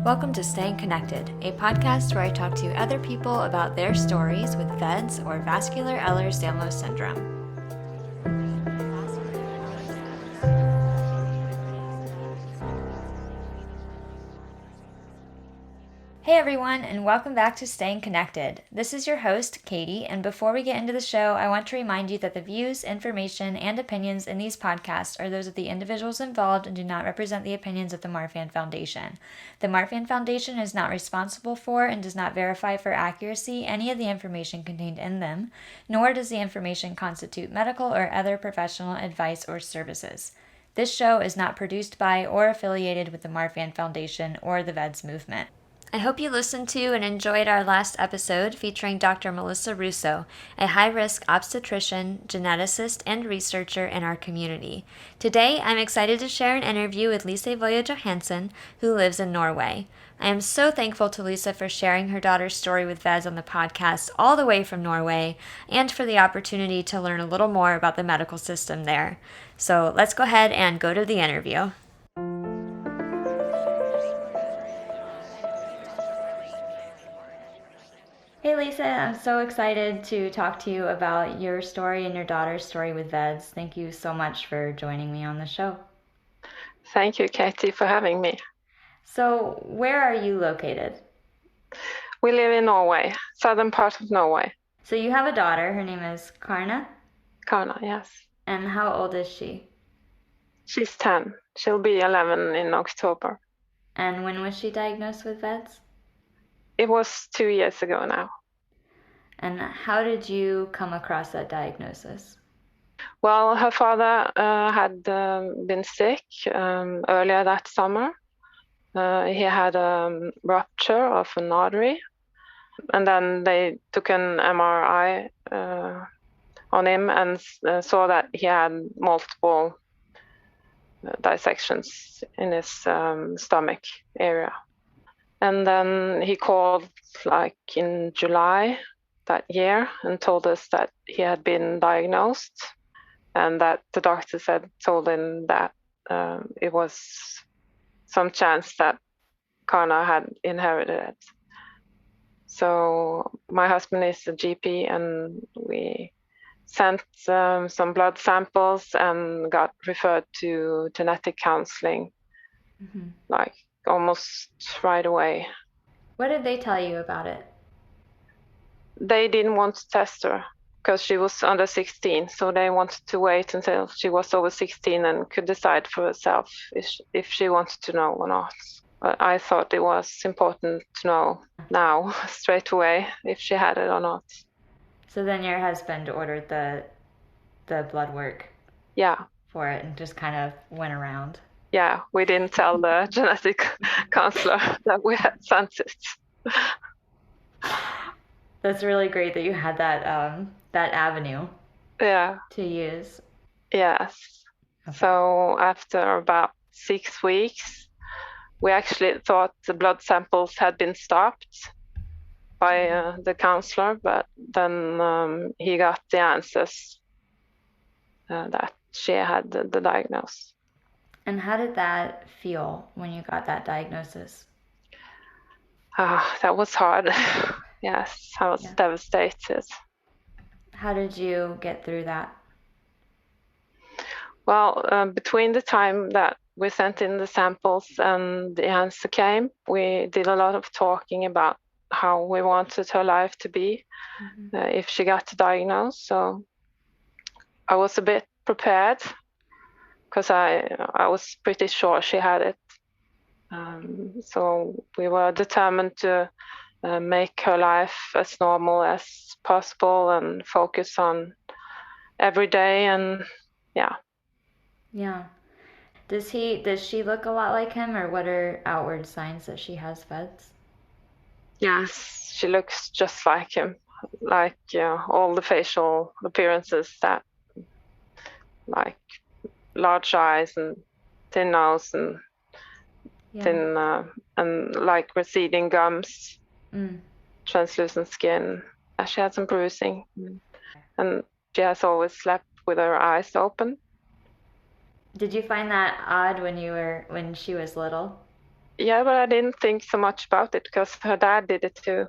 Welcome to Staying Connected, a podcast where I talk to other people about their stories with VEDS or Vascular Ehlers-Danlos Syndrome. Hey everyone, and welcome back to Staying Connected. This is your host, Katie, and before we get into the show, I want to remind you that the views, information, and opinions in these podcasts are those of the individuals involved and do not represent the opinions of the Marfan Foundation. The Marfan Foundation is not responsible for and does not verify for accuracy any of the information contained in them, nor does the information constitute medical or other professional advice or services. This show is not produced by or affiliated with the Marfan Foundation or the VEDS movement. I hope you listened to and enjoyed our last episode featuring Dr. Melissa Russo, a high-risk obstetrician, geneticist, and researcher in our community. Today, I'm excited to share an interview with Lise Voje-Johanson, who lives in Norway. I am so thankful to Lisa for sharing her daughter's story with VEDS on the podcast all the way from Norway, and for the opportunity to learn a little more about the medical system there. So let's go ahead and go to the interview. Hey Lisa, I'm so excited to talk to you about your story and your daughter's story with VEDS. Thank you so much for joining me on the show. Thank you, Katie, for having me. So, where are you located? We live in Norway, southern part of Norway. So you have a daughter, her name is Karna? Karna, yes. And how old is she? She's 10. She'll be 11 in October. And when was she diagnosed with VEDS? It was 2 years ago now. And how did you come across that diagnosis? Well, her father had been sick earlier that summer. He had a rupture of an artery, and then they took an MRI on him and saw that he had multiple dissections in his stomach area. And then he called like in July that year and told us that he had been diagnosed, and that the doctors had told him that it was some chance that Karna had inherited it. So my husband is a GP, and we sent some blood samples and got referred to genetic counseling, like almost right away. What did they tell you about it? They didn't want to test her because she was under 16, so they wanted to wait until she was over 16 and could decide for herself if she wanted to know or not. But I thought it was important to know now, straight away, if she had it or not. So then your husband ordered the blood work for it and just kind of went around. Yeah, we didn't tell the genetic counselor that we had sent it. That's really great that you had that avenue to use. Yes. Okay. So after about 6 weeks, we actually thought the blood samples had been stopped by the counselor, but then he got the answers that she had the diagnosis. And how did that feel when you got that diagnosis? That was hard. Yes, I was devastated. How did you get through that? Well, between the time that we sent in the samples and the answer came, we did a lot of talking about how we wanted her life to be if she got diagnosed. So I was a bit prepared, because I was pretty sure she had it. So we were determined to make her life as normal as possible and focus on every day, and yeah. Does she look a lot like him, or what are outward signs that she has VEDS? Yes, she looks just like him, like all the facial appearances, that like large eyes and thin nose and thin and like receding gums, translucent skin. She had some bruising, and she has always slept with her eyes open. Did you find that odd when she was little? Yeah, but I didn't think so much about it because her dad did it too.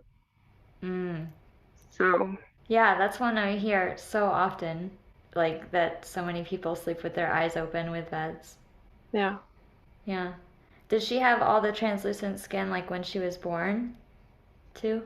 So Yeah, that's one I hear so often, like that so many people sleep with their eyes open with VEDS. yeah. Yeah. Did she have all the translucent skin like when she was born, too?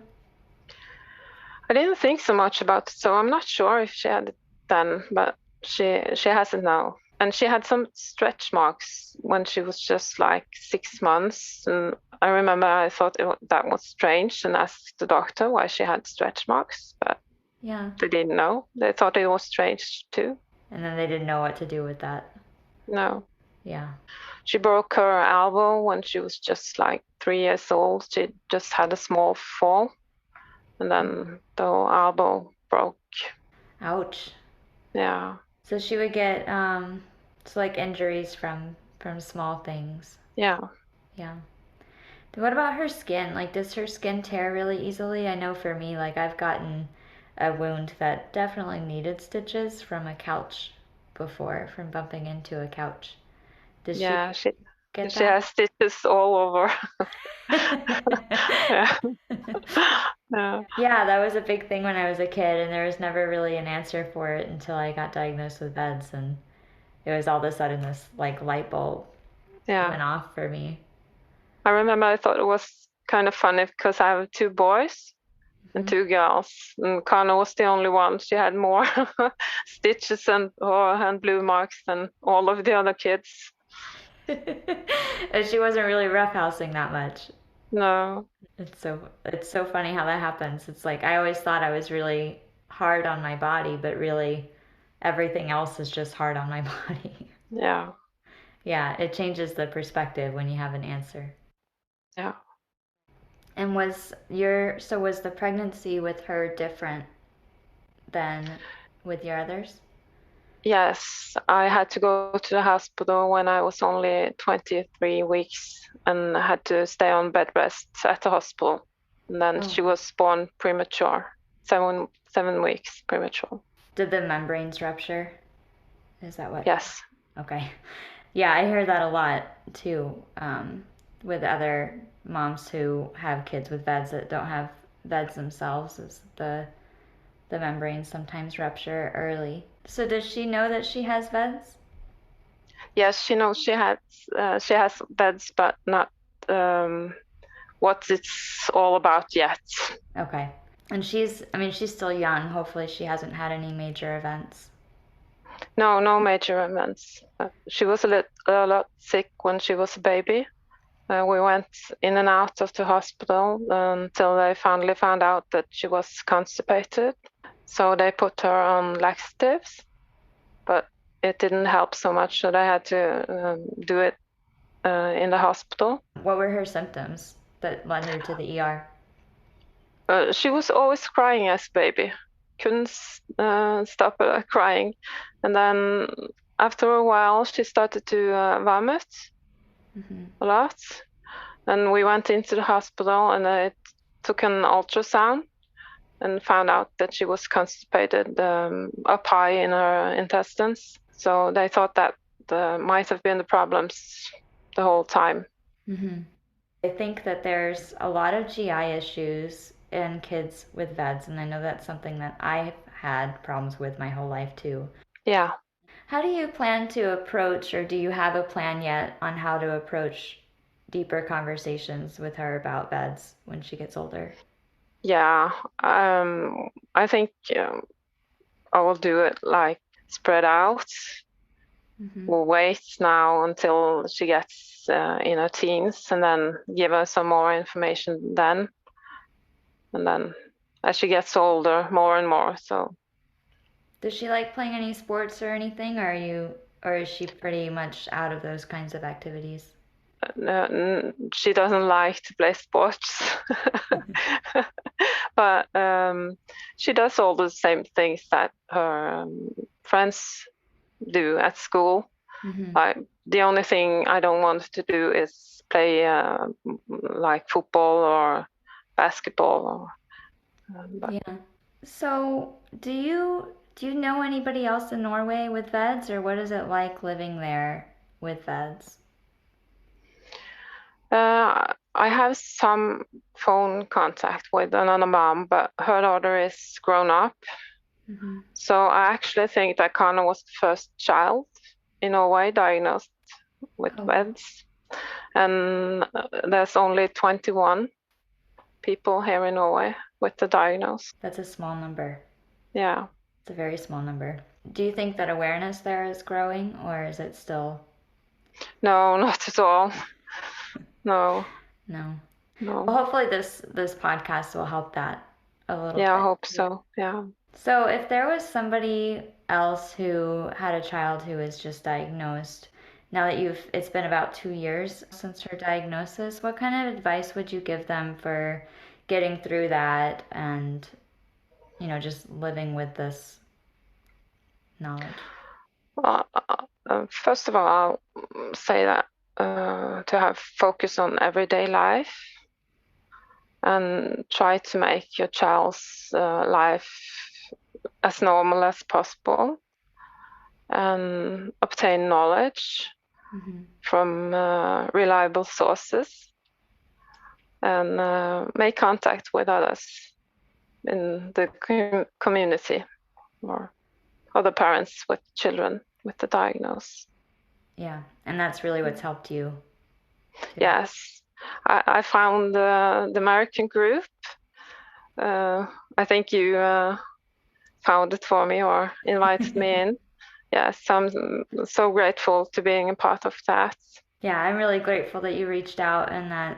I didn't think so much about it, so I'm not sure if she had it then, but she has it now. And she had some stretch marks when she was just like 6 months. And I remember I thought that was strange and asked the doctor why she had stretch marks, but Yeah. they didn't know. They thought it was strange too. And then they didn't know what to do with that. No. Yeah. She broke her elbow when she was just like 3 years old. She just had a small fall, and then the whole elbow broke. Ouch. Yeah. So she would get so like injuries from small things. Yeah. Yeah. What about her skin? Like, does her skin tear really easily? I know for me, like, I've gotten a wound that definitely needed stitches from a couch before, from bumping into a couch. Does she Yeah. get She that? has stitches all over. Yeah. Yeah. Yeah, that was a big thing when I was a kid, and there was never really an answer for it until I got diagnosed with VEDS, and it was all of a sudden this like light bulb Yeah. went off for me. I remember I thought it was kind of funny because I have 2 boys and 2 girls, and Karna was the only one. She had more stitches and blue marks than all of the other kids. And she wasn't really roughhousing that much. No. It's so funny how that happens. It's like I always thought I was really hard on my body, but really everything else is just hard on my body. Yeah. Yeah, it changes the perspective when you have an answer. Yeah. And was the pregnancy with her different than with your others? Yes, I had to go to the hospital when I was only 23 weeks and I had to stay on bed rest at the hospital. And then Oh. she was born premature, 7 weeks premature. Did the membranes rupture? Is that what? Yes. Okay. Yeah, I hear that a lot too, with other moms who have kids with VEDS that don't have VEDS themselves, is the membranes sometimes rupture early. So does she know that she has VEDS? Yes, she knows she has beds, but not what it's all about yet. Okay. And she's still young. Hopefully she hasn't had any major events. No major events. She was a lot sick when she was a baby. We went in and out of the hospital until they finally found out that she was constipated. So they put her on laxatives, but it didn't help so much. So they had to do it in the hospital. What were her symptoms that led her to the ER? She was always crying as a baby, couldn't stop crying. And then after a while, she started to vomit a lot. And we went into the hospital and it took an ultrasound and found out that she was constipated up high in her intestines. So they thought that might have been the problems the whole time. I think that there's a lot of GI issues in kids with VEDS, and I know that's something that I've had problems with my whole life too. Yeah. How do you plan to approach, or do you have a plan yet on how to approach deeper conversations with her about VEDS when she gets older? Yeah. I think I will do it like spread out. We'll wait now until she gets in her teens and then give her some more information then. And then as she gets older, more and more. So Does she like playing any sports or anything, or is she pretty much out of those kinds of activities? she doesn't like to play sports. But she does all the same things that her friends do at school. The only thing I don't want to do is play like football or basketball. Yeah. So, do you know anybody else in Norway with VEDS, or what is it like living there with VEDS? I have some phone contact with another mom, but her daughter is grown up. Mm-hmm. So I actually think that Karna was the first child in Norway diagnosed with VEDS. And there's only 21 people here in Norway with the diagnosis. That's a small number. Yeah. It's a very small number. Do you think that awareness there is growing, or is it still? No, not at all. No. No. No. Well, hopefully this podcast will help that a little bit. Yeah, I hope so. Yeah. So if there was somebody else who had a child who was just diagnosed, now that it's been about 2 years since her diagnosis, what kind of advice would you give them for getting through that and, just living with this knowledge? First of all, I'll say that to have focus on everyday life and try to make your child's life as normal as possible and obtain knowledge from reliable sources and make contact with others in the community or other parents with children with the diagnosis. Yeah, and that's really what's helped you. Yes, I found the American group. I think you found it for me or invited me in. Yes, I'm so grateful to being a part of that. Yeah, I'm really grateful that you reached out and that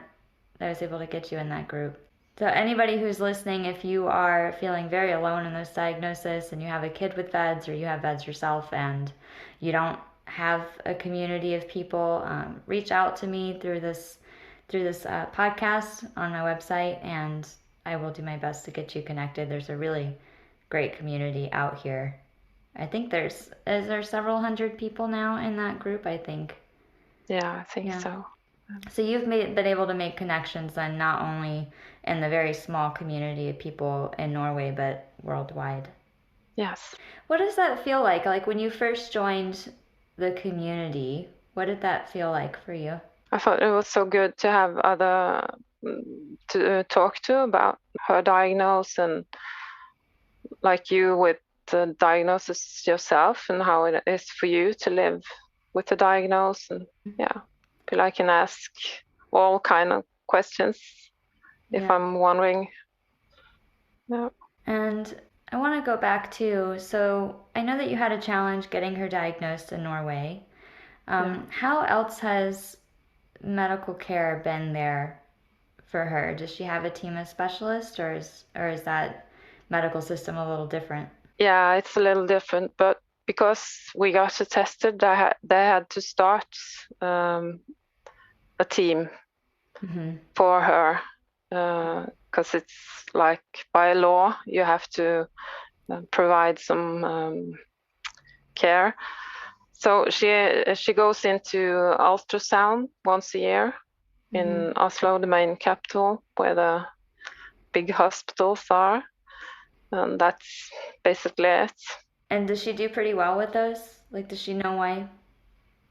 I was able to get you in that group. So anybody who's listening, if you are feeling very alone in this diagnosis and you have a kid with VEDS or you have VEDS yourself and you don't have a community of people, reach out to me through this podcast on my website, and I will do my best to get you connected. There's a really great community out here. I think is there several hundred people now in that group, I think. Yeah, I think so. So you've been able to make connections then, not only in the very small community of people in Norway, but worldwide. Yes. What does that feel like? Like when you first joined the community, what did that feel like for you? I thought it was so good to have other to talk to about her diagnosis and like you with the diagnosis yourself and how it is for you to live with the diagnosis. And yeah, feel I can ask all kind of questions if I'm wondering. Yeah. And I want to go back to, so I know that you had a challenge getting her diagnosed in Norway. How else has medical care been there for her? Does she have a team of specialists, or is that medical system a little different? Yeah, it's a little different, but because we got her tested, they had to start a team for her because it's like by law you have to provide some care. So she goes into ultrasound once a year in Oslo, the main capital, where the big hospitals are. And that's basically it. And does she do pretty well with those? Like, does she know why?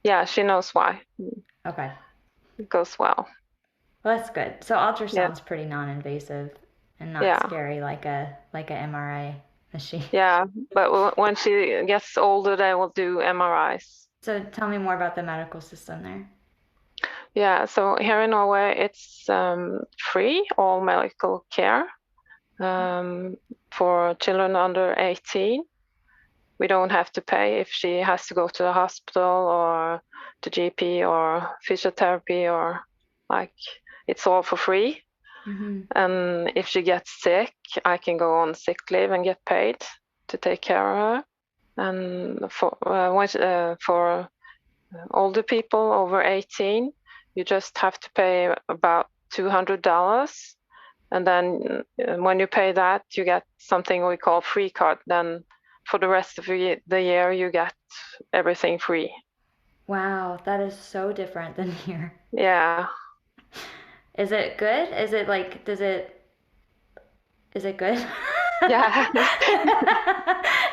Yeah, she knows why. Okay. It goes well. Well, that's good. So ultrasound's pretty non-invasive and not scary like a MRI machine. Yeah, but when she gets older, they will do MRIs. So tell me more about the medical system there. Yeah, so here in Norway, it's free, all medical care for children under 18. We don't have to pay if she has to go to the hospital or the GP or physiotherapy or it's all for free. And if she gets sick, I can go on sick leave and get paid to take care of her. And for older people over 18, you just have to pay about $200. And then when you pay that, you get something we call free card. Then for the rest of the year, you get everything free. Wow, that is so different than here. Yeah. Is it good? Is it good? Yeah.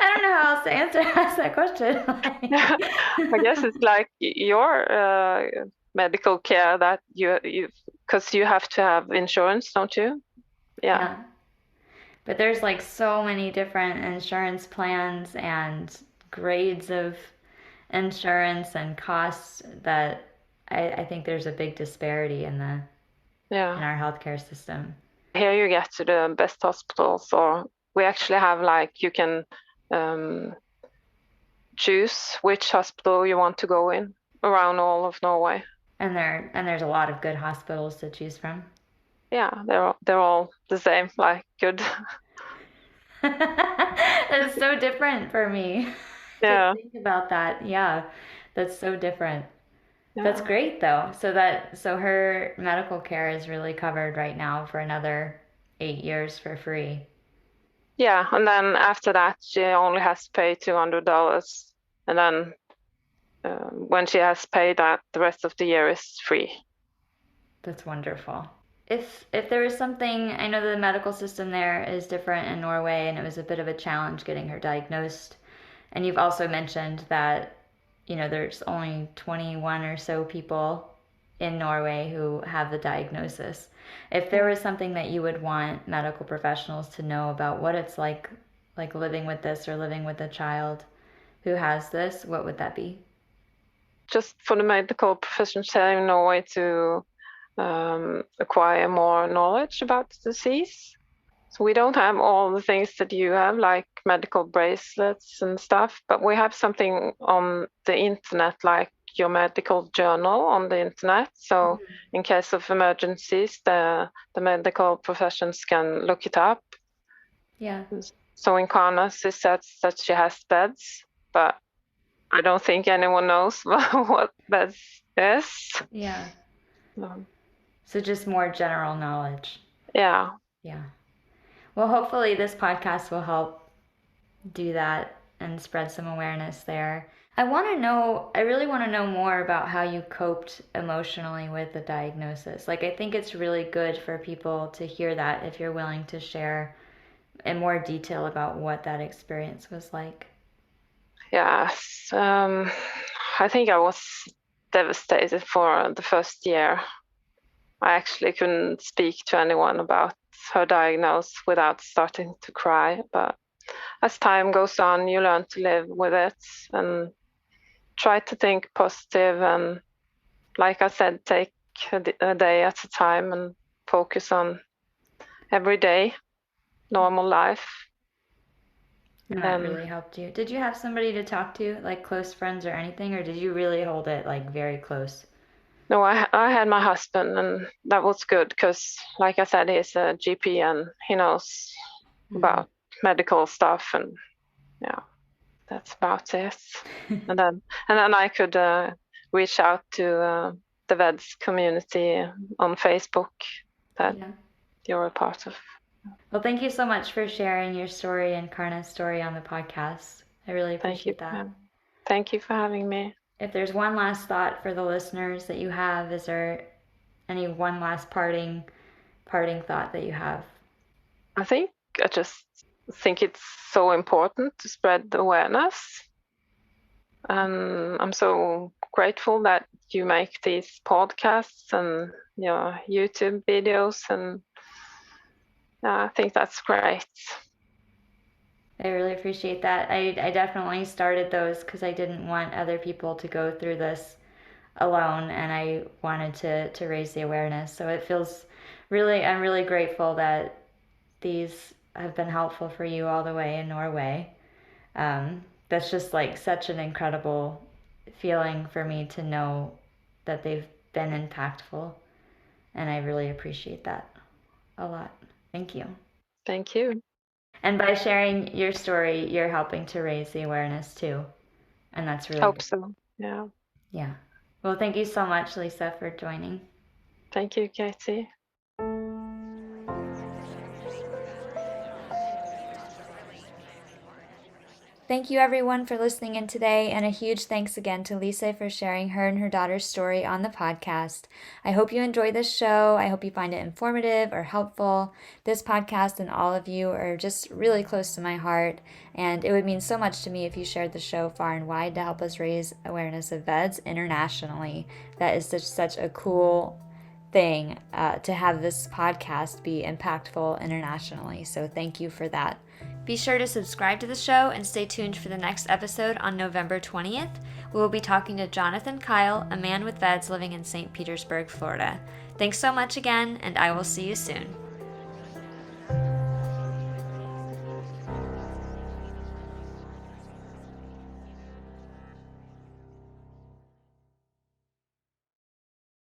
I don't know how else to ask that question. I guess it's like your medical care that you because you have to have insurance, don't you? Yeah. But there's like so many different insurance plans and grades of insurance and costs that I think there's a big disparity in in our healthcare system. Here you get to the best hospitals, or we actually have like you can choose which hospital you want to go in around all of Norway. And there's a lot of good hospitals to choose from. Yeah, they're all the same, like good. That's so different for me to think about that. Yeah, that's so different. Yeah. That's great though. So her medical care is really covered right now for another 8 years for free. Yeah, and then after that she only has to pay $200, and then when she has paid that, the rest of the year is free. That's wonderful. If there was something, I know the medical system there is different in Norway, and it was a bit of a challenge getting her diagnosed. And you've also mentioned that, there's only 21 or so people in Norway who have the diagnosis. If there was something that you would want medical professionals to know about what it's like living with this or living with a child who has this, what would that be? Just for the medical professions here in Norway to acquire more knowledge about the disease. So we don't have all the things that you have, like medical bracelets and stuff, but we have something on the internet, like your medical journal on the internet. So in case of emergencies, the medical professions can look it up. Yeah. So in Karna, she says that she has VEDS, but I don't think anyone knows what VEDS is. Yeah. So just more general knowledge. Yeah. Yeah. Well, hopefully this podcast will help do that and spread some awareness there. I really want to know more about how you coped emotionally with the diagnosis. Like, I think it's really good for people to hear that if you're willing to share in more detail about what that experience was like. Yes. I think I was devastated for the first year. I actually couldn't speak to anyone about her diagnosis without starting to cry. But as time goes on, you learn to live with it and try to think positive. And like I said, take a day at a time and focus on everyday normal life. And that really helped you. Did you have somebody to talk to, like close friends or anything, or did you really hold it like very close? No, I had my husband, and that was good because, like I said, he's a GP and he knows about medical stuff, and yeah, that's about it. and then I could reach out to the VEDS community on Facebook that you're a part of. Well, thank you so much for sharing your story and Karna's story on the podcast. I really appreciate that. Thank you for having me. If there's one last thought for the listeners that you have, is there any one last parting thought that you have? I just think it's so important to spread the awareness. And I'm so grateful that you make these podcasts and your YouTube videos, and I think that's great. I really appreciate that. I definitely started those because I didn't want other people to go through this alone, and I wanted to raise the awareness. So it feels I'm really grateful that these have been helpful for you all the way in Norway. That's just like such an incredible feeling for me to know that they've been impactful, and I really appreciate that a lot. Thank you. Thank you. And by sharing your story, you're helping to raise the awareness too. And that's really Hope so. Yeah. Yeah. Well, thank you so much, Lisa, for joining. Thank you, Katie. Thank you everyone for listening in today, and a huge thanks again to Lise for sharing her and her daughter's story on the podcast. I hope you enjoy this show. I hope you find it informative or helpful. This podcast and all of you are just really close to my heart, and it would mean so much to me if you shared the show far and wide to help us raise awareness of VEDS internationally. That is such a cool thing to have this podcast be impactful internationally. So thank you for that. Be sure to subscribe to the show and stay tuned for the next episode on November 20th. We will be talking to Jonathan Kyle, a man with VEDS living in St. Petersburg, Florida. Thanks so much again, and I will see you soon.